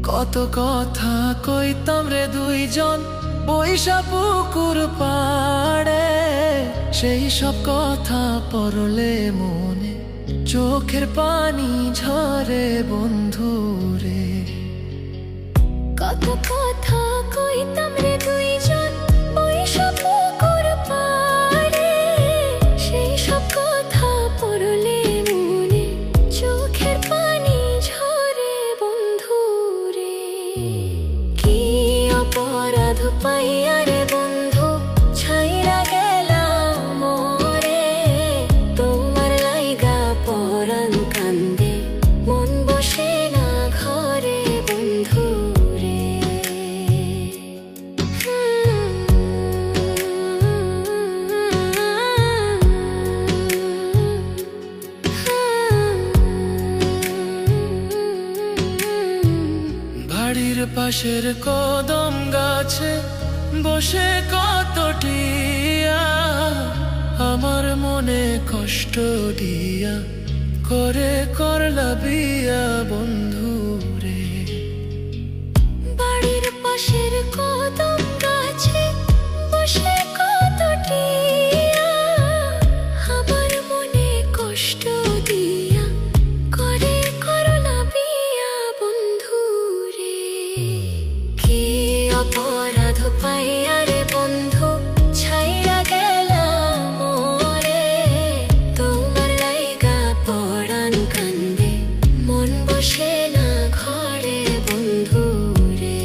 কত কথা কইতাম রে দুইজন বৈশা পুকুর পাড়ে, সেই সব কথা পড়লে মনে চোখের পানি ঝরে বন্ধু রে। কত কথা কইতাম রে দুইজন বৈশা পুকুর পাড়ে, সেই সব কথা পড়লে মনে চোখের পানি ঝরে বন্ধু রে। কি অপরাধ পাইয়া রে বন্ধু ছাইরা গেলাম মোরে, তোমার লাইগা পরাণ কান্দে মন বসে না ঘরে বন্ধু রে। বাড়ির পাশের কদম গাছে বসে কত টিয়া, আমার মনে কষ্ট দিয়া করে করলা বিয়া বন্ধু রে। বাড়ির পাশের কদম গাছে বসে কত টিয়া, আমার মনে কষ্ট দিয়া করে করলা বিয়া বন্ধু রে। কি অপরাধ পাইয়া রে বন্ধু ছাইরা গেলাম মোরে, তোমার লাইগা পরাণ কান্দে মন বসে না ঘরে বন্ধু রে।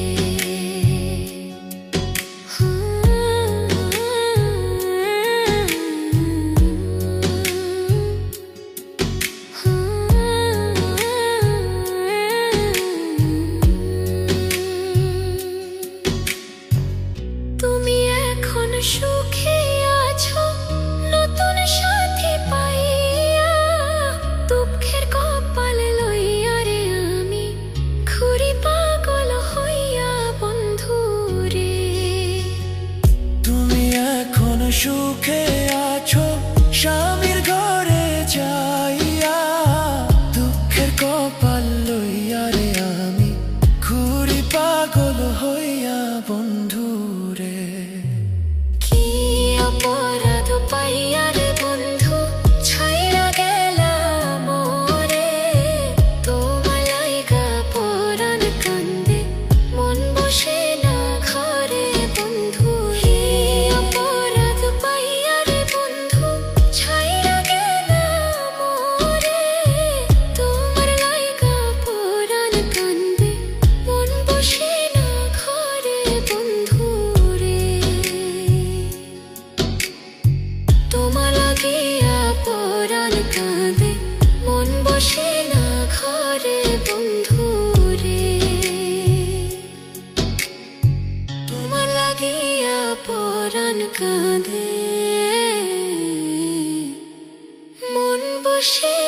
তুমি এখন সুখে আছো নতুন সাথী পাইয়া, দুঃখের কপাল লইয়া রে আমি ঘুরি পাগল হইয়া বন্ধু রে। তুমি এখন সুখে আছো স্বামীর ঘরে যাইয়া, দুঃখের কপাল লইয়া রে আমি ঘুরি পাগল হইয়া বন্ধু রে। কি অপরাধ পাইয়া রে বন্ধু ছাইরা গেলাম মোরে, তোমার লাইগা পরাণ কান্দে মন বসে না ঘরে বন্ধু। কি অপরাধ পাইয়া রে বন্ধু ছাইরা গেলাম মোরে, তোমার লাইগা পরাণ কান্দে মন বসে না ঘরে বন্ধু রে। তোমার লাগিয়া পরাণ কাঁদে মন বসে না ঘরে বন্ধু রে। তোমার লাগিয়া পরাণ কাঁদে মন বসে